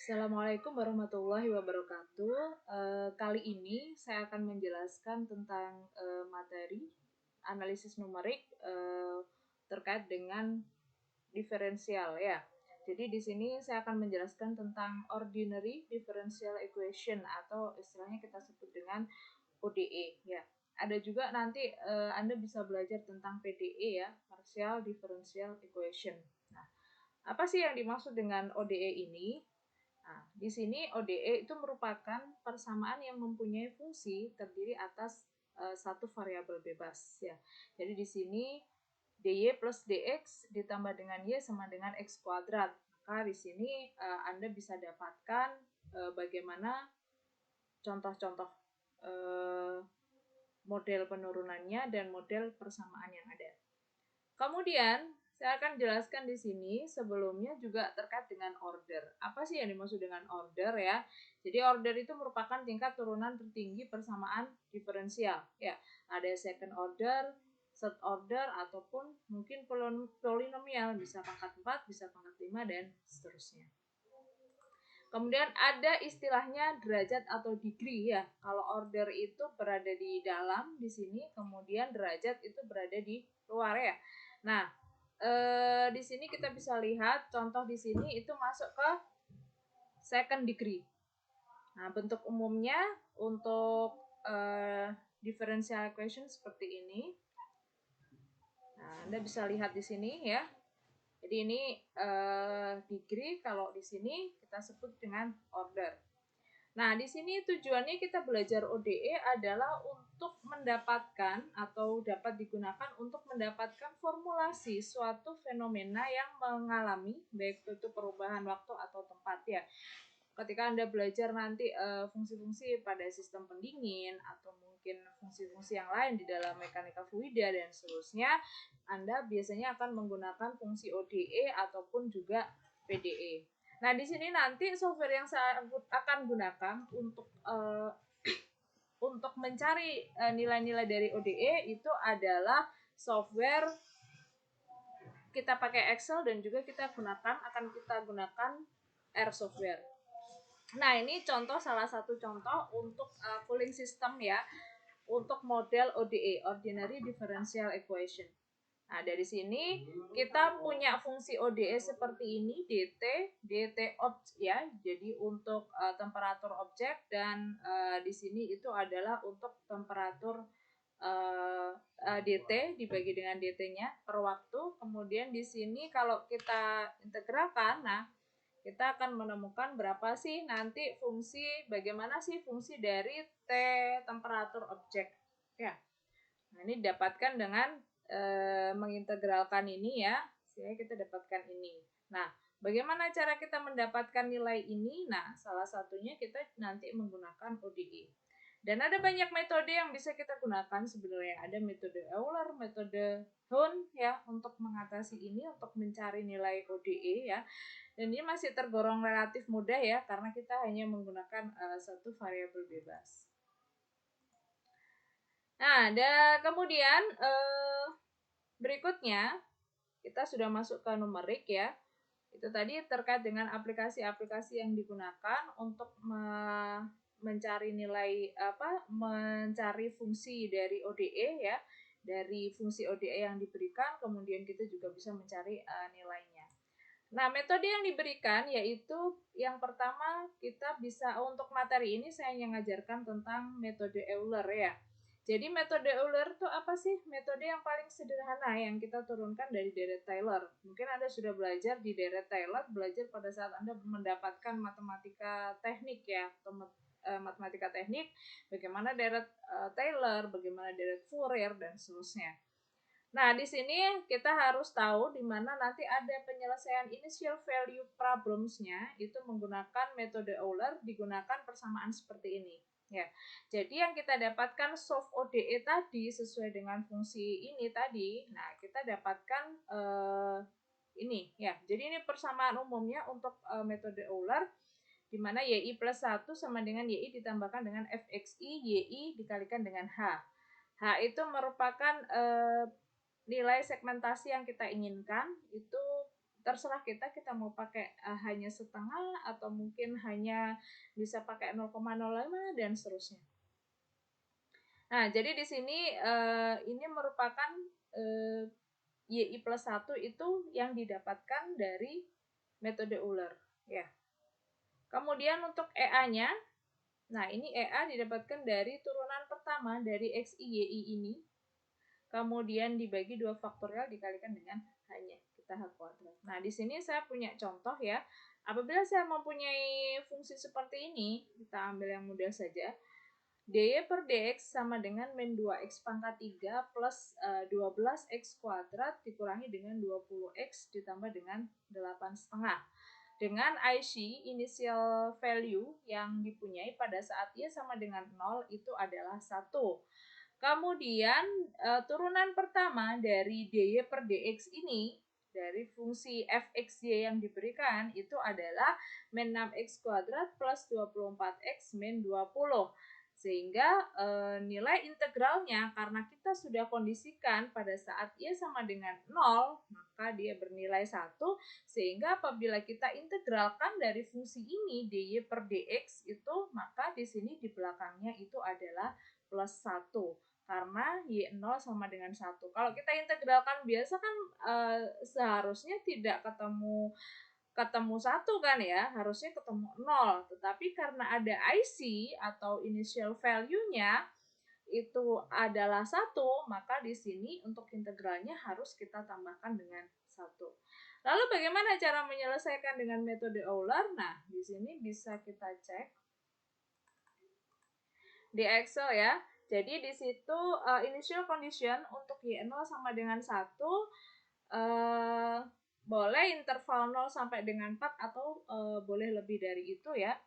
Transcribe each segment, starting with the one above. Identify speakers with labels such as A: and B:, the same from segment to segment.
A: Assalamualaikum warahmatullahi wabarakatuh. Kali ini saya akan menjelaskan tentang materi analisis numerik terkait dengan diferensial ya. Jadi di sini saya akan menjelaskan tentang ordinary differential equation atau istilahnya kita sebut dengan ODE ya. Ada juga nanti Anda bisa belajar tentang PDE ya, partial differential equation. Nah, apa sih yang dimaksud dengan ODE ini? Nah, di sini ODE itu merupakan persamaan yang mempunyai fungsi terdiri atas satu variabel bebas ya. Jadi di sini dy plus dx ditambah dengan y sama dengan x kuadrat. Maka di sini Anda bisa dapatkan bagaimana contoh-contoh model penurunannya dan model persamaan yang ada. Kemudian saya akan jelaskan di sini sebelumnya juga terkait dengan order. Apa sih yang dimaksud dengan order ya? Jadi order itu merupakan tingkat turunan tertinggi persamaan diferensial ya. Ada second order, third order ataupun mungkin polinomial, bisa pangkat 4, bisa pangkat 5 dan seterusnya. Kemudian ada istilahnya derajat atau degree ya. Kalau order itu berada di dalam di sini, kemudian derajat itu berada di luar ya. Nah, di sini kita bisa lihat contoh di sini itu masuk ke second degree. Nah, bentuk umumnya untuk differential equation seperti ini. Nah, Anda bisa lihat di sini ya. Jadi ini degree, kalau di sini kita sebut dengan order. Nah, di sini tujuannya kita belajar ODE adalah untuk mendapatkan atau dapat digunakan untuk mendapatkan formulasi suatu fenomena yang mengalami baik itu perubahan waktu atau tempat ya. Ketika Anda belajar nanti fungsi-fungsi pada sistem pendingin atau mungkin fungsi-fungsi yang lain di dalam mekanika fluida dan seterusnya, Anda biasanya akan menggunakan fungsi ODE ataupun juga PDE. Nah, di sini nanti software yang saya akan gunakan untuk mencari nilai-nilai dari ODE itu adalah software kita pakai Excel dan juga kita gunakan R software. Nah, ini salah satu contoh untuk cooling system ya, untuk model ODE, Ordinary Differential Equation. Nah, dari sini kita punya fungsi ODE seperti ini, dt objek ya. Jadi untuk temperatur objek dan di sini itu adalah untuk temperatur dt dibagi dengan dt-nya per waktu. Kemudian di sini kalau kita integralkan, nah kita akan menemukan berapa sih nanti bagaimana sih fungsi dari T temperatur objek ya. Nah, ini didapatkan dengan mengintegralkan ini ya, sehingga kita dapatkan ini. Nah, bagaimana cara kita mendapatkan nilai ini? Nah, salah satunya kita nanti menggunakan ODE. Dan ada banyak metode yang bisa kita gunakan sebenarnya. Ada metode Euler, metode Hund ya untuk mengatasi ini, untuk mencari nilai ODE ya. Dan ini masih tergolong relatif mudah ya, karena kita hanya menggunakan satu variabel bebas. Nah, kemudian berikutnya kita sudah masuk ke numerik ya. Itu tadi terkait dengan aplikasi-aplikasi yang digunakan untuk mencari mencari fungsi dari ODE ya. Dari fungsi ODE yang diberikan, kemudian kita juga bisa mencari nilainya. Nah, metode yang diberikan yaitu yang pertama kita bisa untuk materi ini saya hanya mengajarkan tentang metode Euler ya. Jadi metode Euler itu apa sih? Metode yang paling sederhana yang kita turunkan dari Dirac-Taylor. Mungkin Anda sudah belajar di Dirac-Taylor, belajar pada saat Anda mendapatkan matematika teknik ya, atau matematika teknik, bagaimana Dirac-Taylor, bagaimana Dirac-Fourier dan seterusnya. Nah, di sini kita harus tahu di mana nanti ada penyelesaian initial value problems-nya itu menggunakan metode Euler, digunakan persamaan seperti ini. Ya. Jadi yang kita dapatkan soft ODE tadi sesuai dengan fungsi ini tadi. Nah, kita dapatkan ini ya. Jadi ini persamaan umumnya untuk metode Euler di mana YI plus 1 sama dengan YI ditambahkan dengan FXI, YI dikalikan dengan H. H itu merupakan nilai segmentasi yang kita inginkan, itu terserah kita mau pakai hanya setengah atau mungkin hanya bisa pakai 0,05 dan seterusnya. Nah, jadi di sini ini merupakan YI plus 1 itu yang didapatkan dari metode Euler. Ya. Kemudian untuk EA-nya, nah ini EA didapatkan dari turunan pertama dari XI YI ini. Kemudian dibagi 2 faktorial dikalikan dengan hanya kita H kuadrat. Nah, di sini saya punya contoh ya. Apabila saya mempunyai fungsi seperti ini, kita ambil yang mudah saja. dy per dx sama dengan min 2x pangkat 3 plus 12x kuadrat dikurangi dengan 20x ditambah dengan 8,5. Dengan IC, initial value yang dipunyai pada saat Y sama dengan 0 itu adalah 1. Kemudian turunan pertama dari dy per dx ini dari fungsi fxy yang diberikan itu adalah min 6x kuadrat plus 24x min 20. Sehingga nilai integralnya karena kita sudah kondisikan pada saat Y sama dengan 0, maka dia bernilai 1, sehingga apabila kita integralkan dari fungsi ini dy per dx itu, maka di sini di belakangnya itu adalah plus 1 karena Y0 sama dengan 1. Kalau kita integralkan biasa kan seharusnya tidak ketemu 1 kan ya, harusnya ketemu 0. Tetapi karena ada IC atau initial value-nya itu adalah 1, maka di sini untuk integralnya harus kita tambahkan dengan 1. Lalu bagaimana cara menyelesaikan dengan metode Euler? Nah, di sini bisa kita cek di Excel ya. Jadi di situ initial condition untuk Y0 sama dengan 1 boleh interval 0 sampai dengan 4 atau boleh lebih dari itu ya.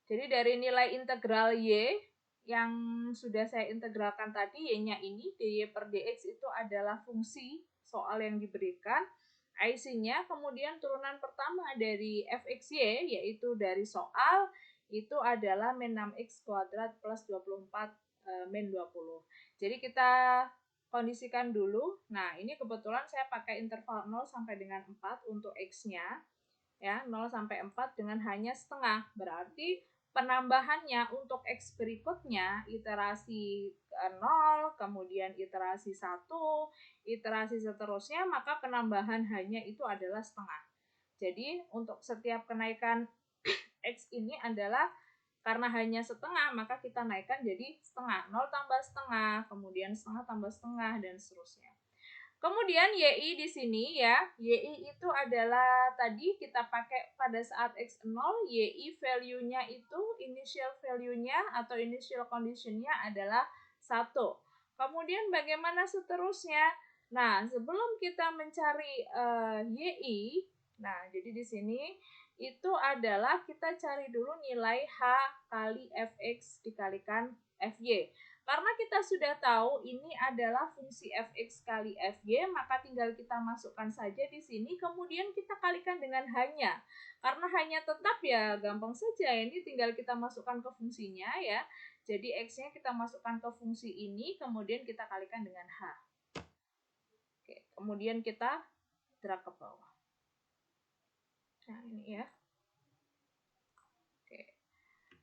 A: Jadi dari nilai integral Y yang sudah saya integralkan tadi, Y-nya ini, dy per dx itu adalah fungsi soal yang diberikan. IC-nya, kemudian turunan pertama dari fxy, yaitu dari soal, itu adalah min 6x kuadrat plus 24 min 20. Jadi kita kondisikan dulu. Nah, ini kebetulan saya pakai interval 0 sampai dengan 4 untuk x-nya. Ya, 0 sampai 4 dengan hanya setengah. Berarti penambahannya untuk x berikutnya, iterasi 0, kemudian iterasi 1, iterasi seterusnya, maka penambahan hanya itu adalah setengah. Jadi, untuk setiap kenaikan x ini adalah karena hanya setengah, maka kita naikkan jadi setengah. 0 tambah setengah, kemudian setengah tambah setengah, dan seterusnya. Kemudian YI di sini ya, YI itu adalah tadi kita pakai pada saat X0, YI value-nya itu, initial value-nya atau initial condition-nya adalah 1. Kemudian bagaimana seterusnya? Nah, sebelum kita mencari YI, nah jadi di sini itu adalah kita cari dulu nilai H kali Fx dikalikan Fy. Karena kita sudah tahu ini adalah fungsi Fx kali Fy, maka tinggal kita masukkan saja di sini, kemudian kita kalikan dengan hanya. Karena hanya tetap ya gampang saja, ini tinggal kita masukkan ke fungsinya ya. Jadi X-nya kita masukkan ke fungsi ini, kemudian kita kalikan dengan H. Oke, kemudian kita drag ke bawah. Nah, ini ya. Oke.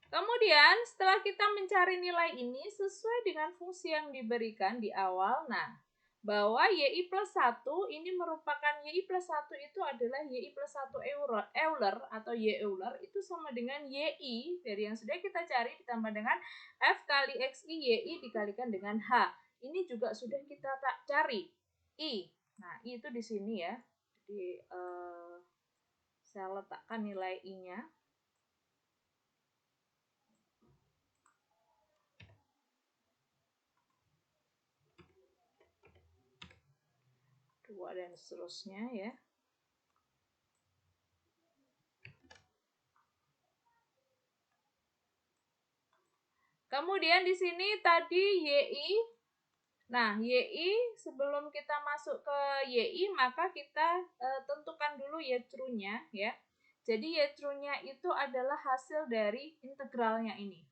A: Kemudian setelah kita mencari nilai ini sesuai dengan fungsi yang diberikan di awal, nah bahwa YI plus 1 ini merupakan YI plus 1 itu adalah YI plus 1 Euler atau Y Euler itu sama dengan YI dari yang sudah kita cari ditambah dengan F kali XI YI dikalikan dengan H. Ini juga sudah kita cari I. Nah, I itu di sini ya. Jadi saya letakkan nilai I-nya. Dua dan seterusnya ya. Kemudian di sini tadi YI. Nah, YI sebelum kita masuk ke YI maka kita tentukan dulu Y true-nya ya. Jadi Y true-nya itu adalah hasil dari integralnya ini.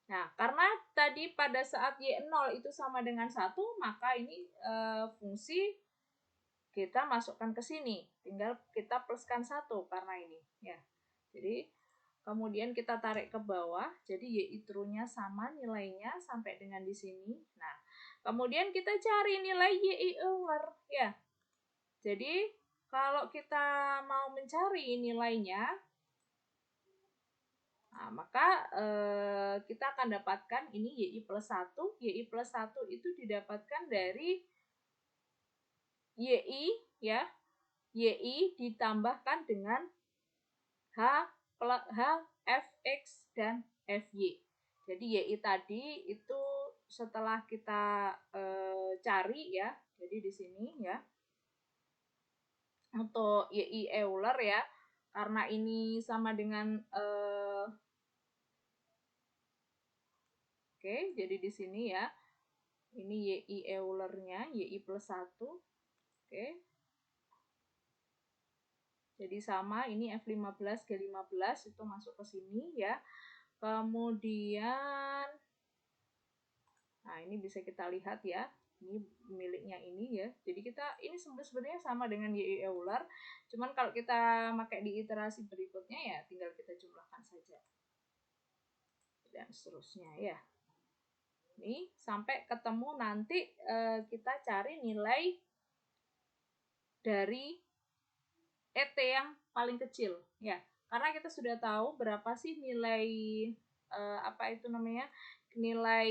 A: Nah, karena tadi pada saat Y0 itu sama dengan 1, maka ini fungsi kita masukkan ke sini, tinggal kita pluskan 1 karena ini ya. Jadi kemudian kita tarik ke bawah, jadi YI true-nya sama nilainya sampai dengan di sini. Nah, kemudian kita cari nilai YI Euler ya. Jadi kalau kita mau mencari nilainya, nah, maka kita akan dapatkan ini YI plus 1. YI plus 1 itu didapatkan dari YI ya. YI ditambahkan dengan H, Fx, dan Fy. Jadi YI tadi itu setelah kita cari ya, jadi di sini ya, untuk YI Euler ya, karena ini sama dengan oke, jadi di sini ya, ini YI Eulernya, YI plus 1, oke. Jadi sama, ini F15, G15 itu masuk ke sini ya. Kemudian, nah ini bisa kita lihat ya, ini miliknya ini ya. Jadi kita, ini sebenarnya sama dengan YI Euler, cuman kalau kita pakai di iterasi berikutnya ya tinggal kita jumlahkan saja. Dan seterusnya ya. Ini sampai ketemu nanti kita cari nilai dari ET yang paling kecil ya, karena kita sudah tahu berapa sih nilai apa itu namanya, nilai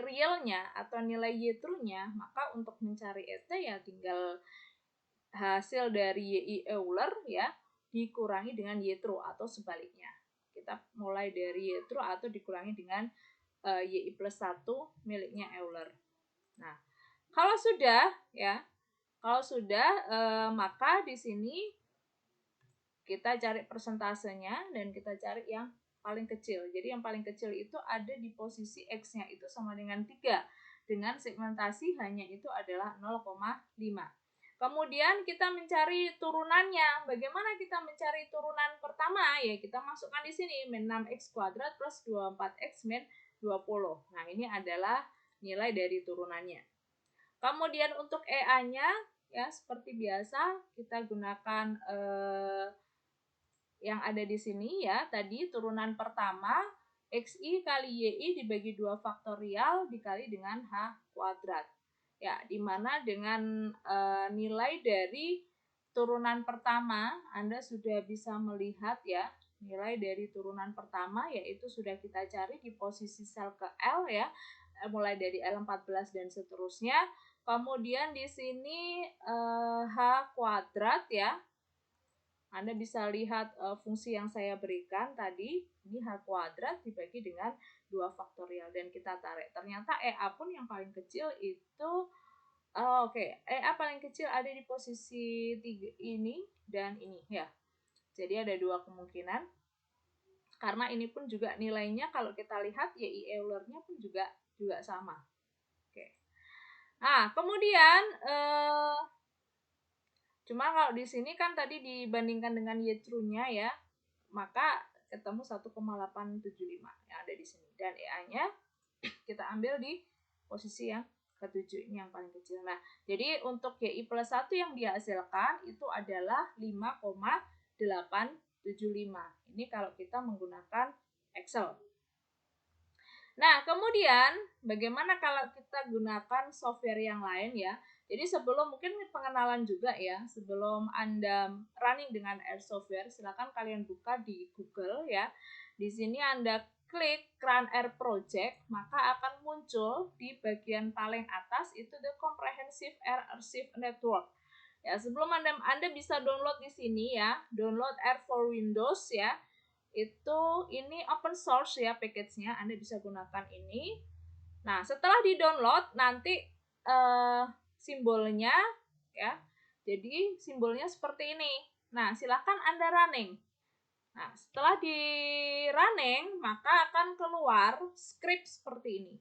A: realnya atau nilai Y true-nya, maka untuk mencari ET ya tinggal hasil dari YI Euler ya dikurangi dengan Y true atau sebaliknya. Kita mulai dari Y true atau dikurangi dengan YI plus 1 miliknya Euler. Nah, kalau sudah ya, maka di sini kita cari persentasenya dan kita cari yang paling kecil. Jadi yang paling kecil itu ada di posisi X-nya itu sama dengan 3. Dengan segmentasi hanya itu adalah 0,5. Kemudian kita mencari turunannya. Bagaimana kita mencari turunan pertama? Ya kita masukkan di sini min 6x kuadrat plus 24x min 20. Nah, ini adalah nilai dari turunannya. Kemudian untuk EA-nya ya seperti biasa kita gunakan yang ada di sini ya, tadi turunan pertama XI kali YI dibagi 2 faktorial dikali dengan H kuadrat. Ya, dimana dengan nilai dari turunan pertama Anda sudah bisa melihat ya, nilai dari turunan pertama yaitu sudah kita cari di posisi sel ke L ya, mulai dari L14 dan seterusnya. Kemudian di sini H kuadrat ya, Anda bisa lihat fungsi yang saya berikan tadi, ini H kuadrat dibagi dengan 2 faktorial dan kita tarik. Ternyata EA pun yang paling kecil itu, EA paling kecil ada di posisi 3 ini dan ini ya. Jadi ada 2 kemungkinan. Karena ini pun juga nilainya kalau kita lihat YI Euler-nya pun juga sama. Oke. Nah, kemudian cuma kalau di sini kan tadi dibandingkan dengan Y true-nya ya, maka ketemu 1,875 yang ada di sini. Dan EA-nya kita ambil di posisi yang ke-7 ini yang paling kecil. Nah, jadi untuk YI plus 1 yang dihasilkan itu adalah 5,875. Ini kalau kita menggunakan Excel. Nah, kemudian bagaimana kalau kita gunakan software yang lain ya? Jadi sebelum mungkin pengenalan juga ya, sebelum Anda running dengan Air Software, silakan kalian buka di Google ya. Di sini Anda klik Run Air Project, maka akan muncul di bagian paling atas itu The Comprehensive Air Archive Network. Ya, sebelum Anda bisa download di sini ya, download Air for Windows ya. Ini open source ya package-nya, Anda bisa gunakan ini. Nah, setelah di-download nanti simbolnya ya. Jadi simbolnya seperti ini. Nah, silakan Anda running. Nah, setelah di running maka akan keluar script seperti ini.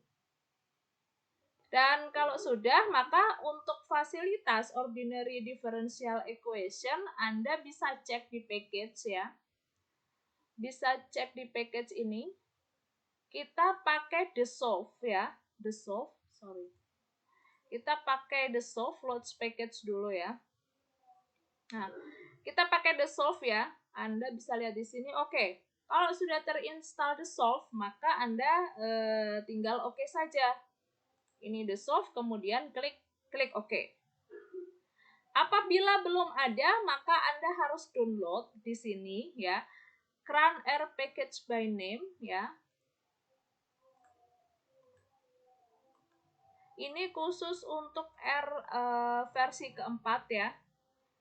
A: Dan kalau sudah, maka untuk fasilitas ordinary differential equation Anda bisa cek di package ya. Bisa cek di package ini. Kita pakai the solve ya, kita pakai the solve loads package dulu ya. Nah, kita pakai the solve ya. Anda bisa lihat di sini. Oke. Kalau sudah terinstall the solve, maka Anda tinggal oke saja. Ini the solve, kemudian klik oke. Apabila belum ada, maka Anda harus download di sini ya. Cran R package by name ya. Ini khusus untuk R versi keempat ya.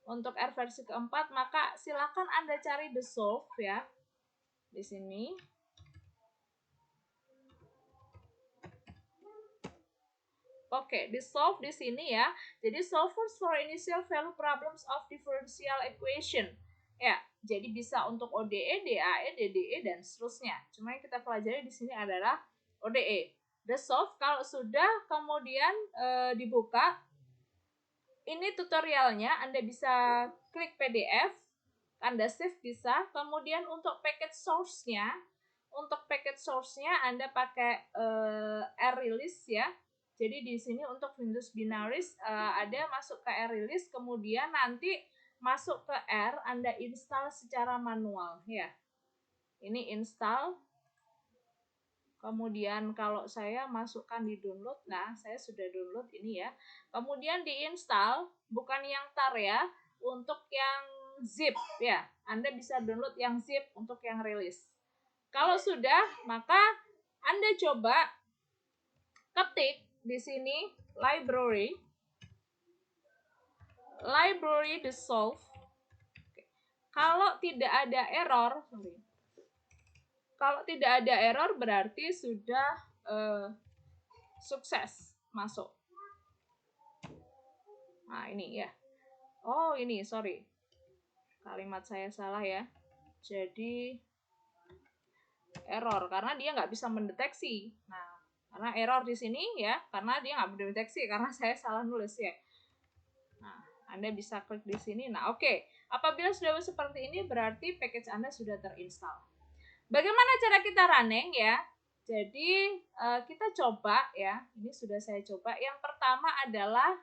A: Untuk R versi keempat, maka silakan Anda cari the solve ya. Di sini. Oke, the solve di sini ya. Jadi solvers for initial value problems of differential equation. Ya, jadi bisa untuk ODE, DAE, DDE dan seterusnya. Cuma yang kita pelajari di sini adalah ODE. The solve kalau sudah kemudian dibuka, ini tutorialnya, Anda bisa klik PDF, Anda save bisa. Kemudian untuk package source-nya, Anda pakai R release ya. Jadi di sini untuk Windows Binaries ada masuk ke R release, kemudian nanti masuk ke R, Anda install secara manual ya. Ini install. Kemudian kalau saya masukkan di download, nah saya sudah download ini ya. Kemudian diinstal, bukan yang tar ya, untuk yang zip ya. Anda bisa download yang zip untuk yang release. Kalau sudah, maka Anda coba ketik di sini library the solve. Kalau tidak ada error, Kalau tidak ada error berarti sudah sukses masuk. Nah, ini ya. Oh, ini, sorry. Kalimat saya salah ya. Jadi, error. Karena dia nggak bisa mendeteksi. Nah, karena error di sini ya. Karena dia nggak mendeteksi. Karena saya salah nulis ya. Nah, Anda bisa klik di sini. Nah, oke. Apabila sudah seperti ini, berarti package Anda sudah terinstall. Bagaimana cara kita running ya? Jadi kita coba ya, ini sudah saya coba. Yang pertama adalah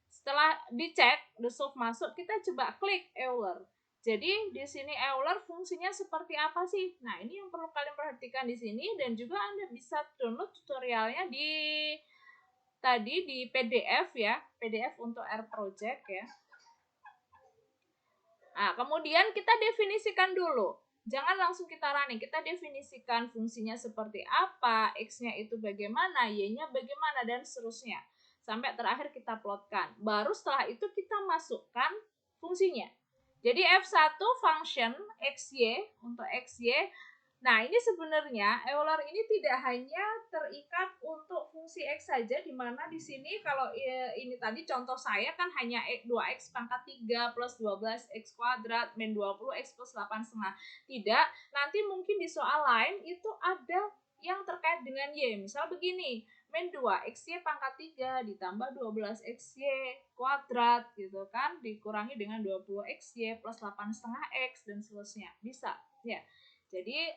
A: setelah dicek the solve masuk, kita coba klik Euler. Jadi di sini Euler fungsinya seperti apa sih? Nah, ini yang perlu kalian perhatikan di sini dan juga Anda bisa download tutorialnya di PDF ya, PDF untuk R project ya. Nah, kemudian kita definisikan dulu. Jangan langsung kita running, kita definisikan fungsinya seperti apa, X-nya itu bagaimana, Y-nya bagaimana, dan seterusnya. Sampai terakhir kita plotkan. Baru setelah itu kita masukkan fungsinya. Jadi F1 function XY untuk XY. Nah, ini sebenarnya Euler ini tidak hanya terikat untuk fungsi X saja, di mana di sini kalau ini tadi contoh saya kan hanya 2x pangkat 3 plus 12x kuadrat min 20x plus 8,5. Tidak, nanti mungkin di soal lain itu ada yang terkait dengan Y. Misal begini, min 2xy pangkat 3 ditambah 12xy kuadrat gitu kan, dikurangi dengan 20xy plus 8,5x dan seterusnya. Bisa, ya. Jadi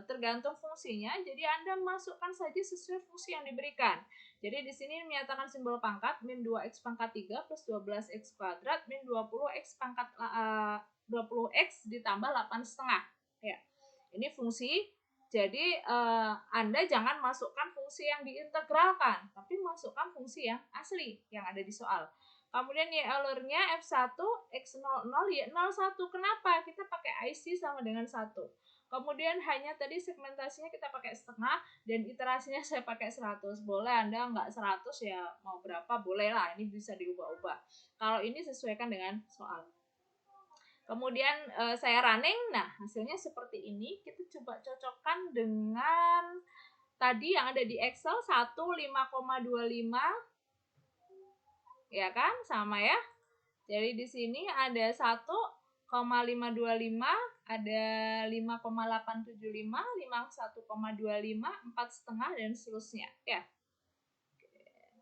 A: tergantung fungsinya. Jadi Anda masukkan saja sesuai fungsi yang diberikan. Jadi di sini menyatakan simbol pangkat min 2x pangkat 3 plus 12x kuadrat min 20x pangkat 20x ditambah 8,5. Ya. Ini fungsi. Jadi Anda jangan masukkan fungsi yang diintegralkan, tapi masukkan fungsi yang asli yang ada di soal. Kemudian Euler-nya F1 X00 Y01. Kenapa? Kita pakai IC sama dengan 1. Kemudian hanya tadi segmentasinya kita pakai setengah dan iterasinya saya pakai 100. Boleh Anda nggak 100 ya mau berapa boleh lah, ini bisa diubah-ubah. Kalau ini sesuaikan dengan soal. Kemudian saya running, nah hasilnya seperti ini. Kita coba cocokkan dengan tadi yang ada di Excel 1 5,25 ya kan, sama ya. Jadi di sini ada 1,525, ada 5,875, 51,25, 4,5 dan seterusnya ya.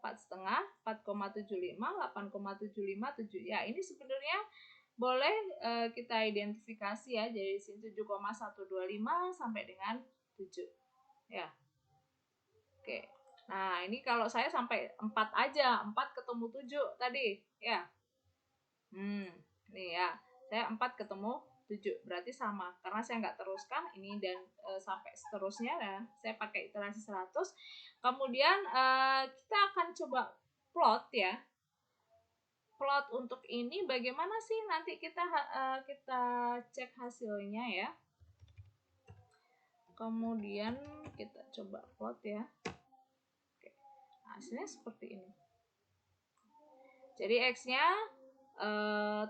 A: 4,5, 4,75, 8,757 ya. Ini sebenarnya boleh kita identifikasi ya. Jadi di sini 7,125 sampai dengan 7 ya. Oke. Nah, ini kalau saya sampai 4 aja, 4 ketemu 7 tadi, ya. Nih ya, saya 4 ketemu 7, berarti sama. Karena saya nggak teruskan ini dan sampai seterusnya, ya, saya pakai iterasi 100. Kemudian kita akan coba plot ya. Plot untuk ini bagaimana sih nanti kita cek hasilnya ya. Kemudian kita coba plot ya. Oke. Hasilnya seperti ini. Jadi X-nya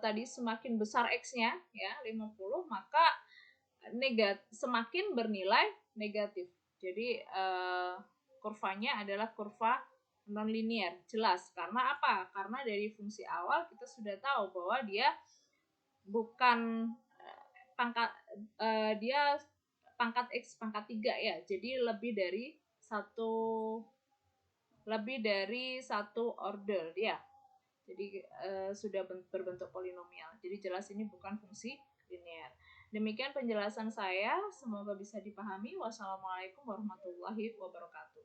A: tadi semakin besar X-nya ya 50, maka semakin bernilai negatif. Jadi kurvanya adalah kurva nonlinear, jelas. Karena apa? Karena dari fungsi awal kita sudah tahu bahwa dia bukan pangkat dia pangkat X pangkat 3 ya. Jadi lebih dari satu order ya. Jadi sudah berbentuk polinomial. Jadi jelas ini bukan fungsi linear. Demikian penjelasan saya, semoga bisa dipahami. Wassalamualaikum warahmatullahi wabarakatuh.